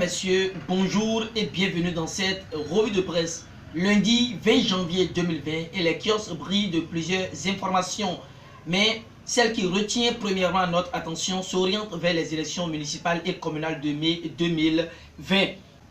messieurs, bonjour et bienvenue dans cette revue de presse. Lundi 20 janvier 2020 et les kiosques brillent de plusieurs informations. Mais celle qui retient premièrement notre attention s'oriente vers les élections municipales et communales de mai 2020.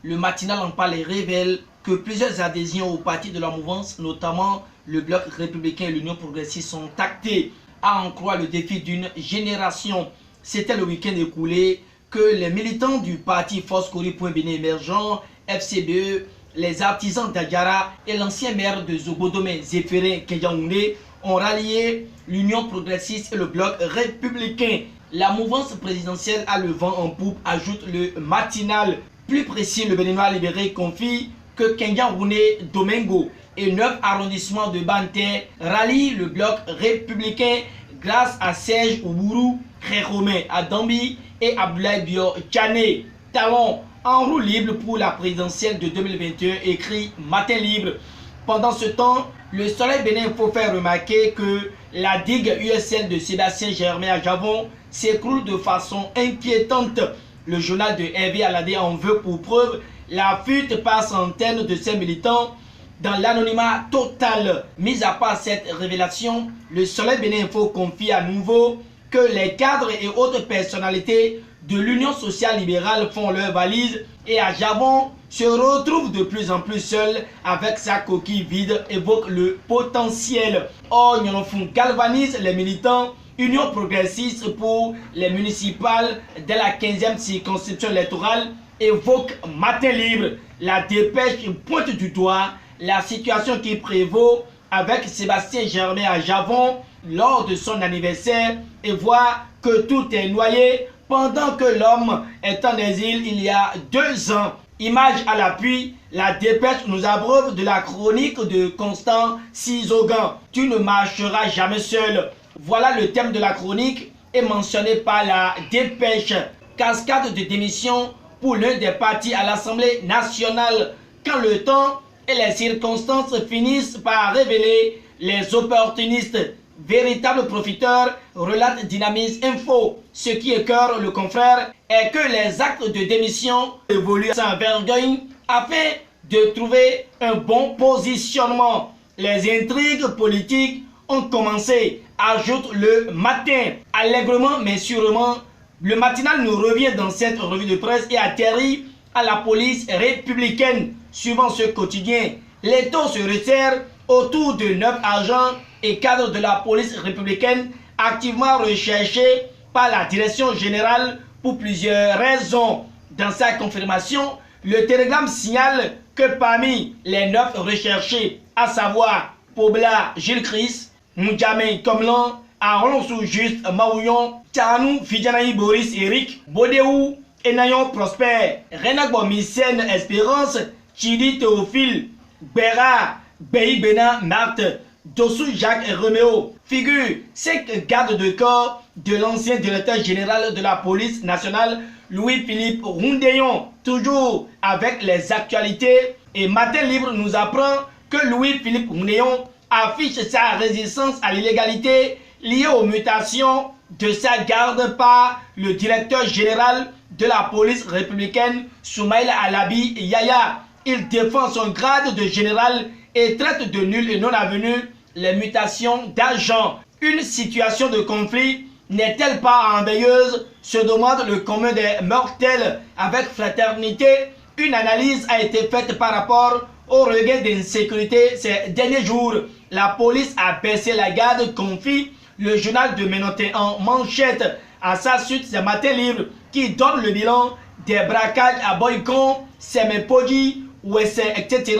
Le matinal en parle et révèle que plusieurs adhésions au parti de la mouvance, notamment le Bloc républicain et l'Union progressiste, sont actées. À en croire le défi d'une génération. C'était le week-end écoulé que les militants du parti Force Kori.Bénin émergent, FCBE, les artisans d'Agara et l'ancien maire de Zobodomé, Zéphérin Keyaoundé, ont rallié l'Union progressiste et le Bloc républicain. La mouvance présidentielle a le vent en poupe, ajoute le matinal. Plus précis, le Béninois libéré confie que Kenyaoundé Domingo et 9 arrondissements de Banté rallient le Bloc républicain grâce à Serge Oubourou, Khéroumé Adambi et Abdoulaye Bio Tchané. Talon en roue libre pour la présidentielle de 2021, écrit Matin Libre. Pendant ce temps, le Soleil Bénin faut faire remarquer que la digue USL de Sébastien Germain à Javon s'écroule de façon inquiétante. Le journal de Hervé Aladé en veut pour preuve la fuite par centaines de ses militants dans l'anonymat total. Mis à part cette révélation, le Soleil Bénin Info confie à nouveau que les cadres et autres personnalités de l'Union sociale libérale font leur valise et à Javon se retrouve de plus en plus seul avec sa coquille vide, évoque le potentiel. Or, Nyonofun galvanise les militants Union progressiste pour les municipales de la 15e circonscription électorale, évoque Matin Libre. La dépêche pointe du doigt la situation qui prévaut avec Sébastien Germain à Javon lors de son anniversaire et voit que tout est noyé pendant que l'homme est en exil il y a 2 ans. Image à l'appui, la dépêche nous abreuve de la chronique de Constant Sizogan. Tu ne marcheras jamais seul. Voilà le thème de la chronique est mentionné par la dépêche. Cascade de démission pour l'un des partis à l'Assemblée nationale. Quand le temps et les circonstances finissent par révéler les opportunistes, véritables profiteurs, relate Dynamis Info. Ce qui écœure le confrère est que les actes de démission évoluent sans vergogne afin de trouver un bon positionnement. Les intrigues politiques ont commencé, ajoute le matin. Allègrement mais sûrement, le matinal nous revient dans cette revue de presse et atterrit à la police républicaine. Suivant ce quotidien, les taux se resserrent autour de 9 agents et cadres de la police républicaine activement recherchés par la direction générale pour plusieurs raisons. Dans sa confirmation, le télégramme signale que parmi les 9 recherchés, à savoir Pobla Gilles Chris, Moudjamé Komlan, Aaron Sou-Juste Maouyon, Tchanou Fidjanaï Boris Eric, Bodéou, Enayon Prosper, Renagbo Missène Espérance, Chidi Théophile, Béra, Béi Bena Marthe, Dossou Jacques et Roméo. Figure 5 gardes de corps de l'ancien directeur général de la police nationale, Louis-Philippe Roundéon. Toujours avec les actualités, et Matin Libre nous apprend que Louis-Philippe Roundéon affiche sa résistance à l'illégalité liée aux mutations de sa garde par le directeur général de la police républicaine, Soumaïla Alabi Yaya. Il défend son grade de général et traite de nul et non avenu les mutations d'agents. Une situation de conflit n'est-elle pas enveilleuse, se demande le commun des mortels. Avec fraternité, une analyse a été faite par rapport au regain d'insécurité ces derniers jours. La police a baissé la garde, confie le journal de Ménoté en manchette. À sa suite, c'est Matin Libre qui donne le bilan des braquages à Boycon, Semepoji, Ouessé, etc.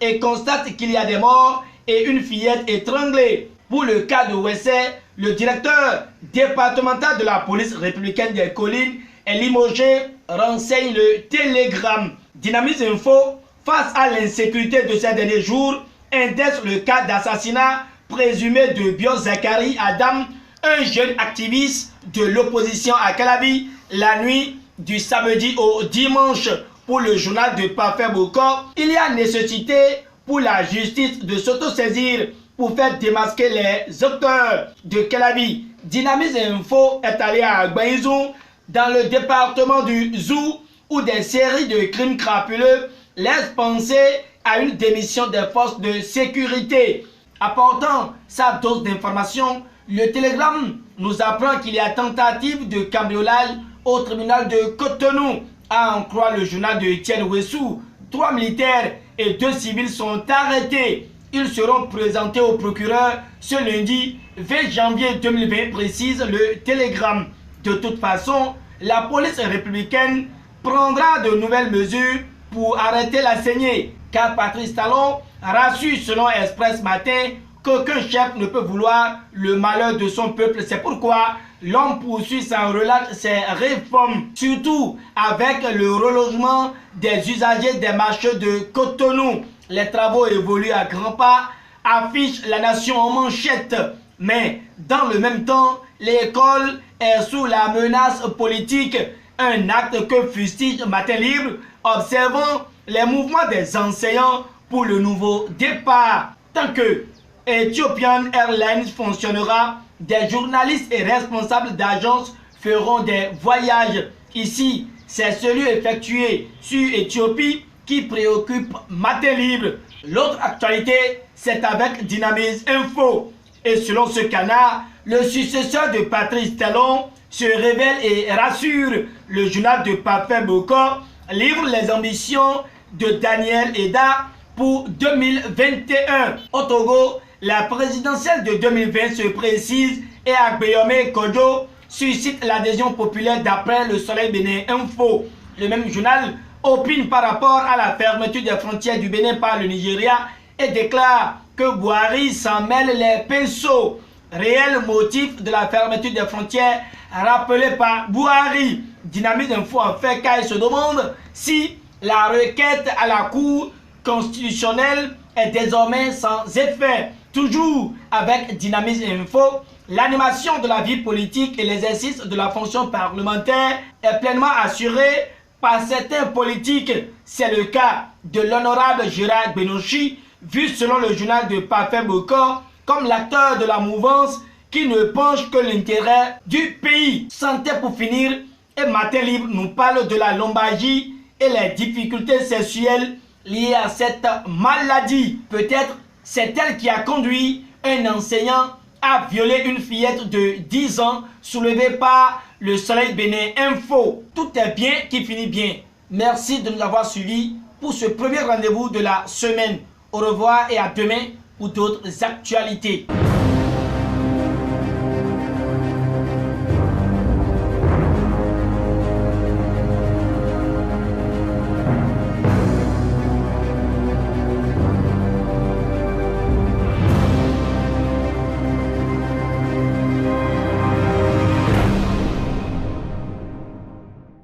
et constate qu'il y a des morts et une fillette étranglée. Pour le cas de Ouessé, le directeur départemental de la police républicaine des collines est limogé, renseigne le télégramme. Dynamis Info, face à l'insécurité de ces derniers jours, indexe le cas d'assassinat présumé de Bio Zakari Adam, un jeune activiste de l'opposition à Calabi, la nuit du samedi au dimanche. Pour le journal de Parfait Bokor, il y a nécessité pour la justice de s'autosaisir pour faire démasquer les auteurs de Calabi. Dynamis Info est allé à Gbaïzou, dans le département du Zou, ou des séries de crimes crapuleux laissent penser à une démission des forces de sécurité. Apportant sa dose d'information, le Télégramme nous apprend qu'il y a tentative de cambriolage au tribunal de Cotonou. À en croire le journal de Etienne Ouessou, 3 militaires et 2 civils sont arrêtés. Ils seront présentés au procureur ce lundi 20 janvier 2020, précise le Télégramme. De toute façon, la police républicaine prendra de nouvelles mesures pour arrêter la saignée, car Patrice Talon rassure selon Express Matin qu'aucun chef ne peut vouloir le malheur de son peuple. C'est pourquoi l'homme poursuit sans relâche ses réformes, surtout avec le relogement des usagers des marchés de Cotonou. Les travaux évoluent à grands pas, affiche la nation en manchette. Mais dans le même temps, l'école est sous la menace politique. Un acte que fustige Matin Libre, observant les mouvements des enseignants pour le nouveau départ. Tant que Ethiopian Airlines fonctionnera, des journalistes et responsables d'agences feront des voyages. Ici, c'est celui effectué sur Éthiopie qui préoccupe Matin Libre. L'autre actualité, c'est avec Dynamise Info. Et selon ce canard, le successeur de Patrice Talon se révèle et rassure. Le journal de Parfait Boko livre les ambitions de Daniel Eda pour 2021. Au Togo, la présidentielle de 2020 se précise et Agbeyome Kojo suscite l'adhésion populaire d'après le Soleil Bénin Info. Le même journal opine par rapport à la fermeture des frontières du Bénin par le Nigeria et déclare que Buhari s'en mêle les pinceaux. Réel motif de la fermeture des frontières rappelé par Buhari. Dynamise Info en fait car il se demande si la requête à la Cour constitutionnelle est désormais sans effet. Toujours avec Dynamise Info, l'animation de la vie politique et l'exercice de la fonction parlementaire est pleinement assurée par certains politiques. C'est le cas de l'honorable Gérard Benochi, vu selon le journal de Parfait Boko comme l'acteur de la mouvance qui ne penche que l'intérêt du pays. Santé pour finir, et Matin Libre nous parle de la lombalgie et les difficultés sexuelles liées à cette maladie. Peut-être c'est elle qui a conduit un enseignant à violer une fillette de 10 ans soulevée par le Soleil Bénin Info. Tout est bien qui finit bien. Merci de nous avoir suivis pour ce premier rendez-vous de la semaine. Au revoir et à demain pour d'autres actualités.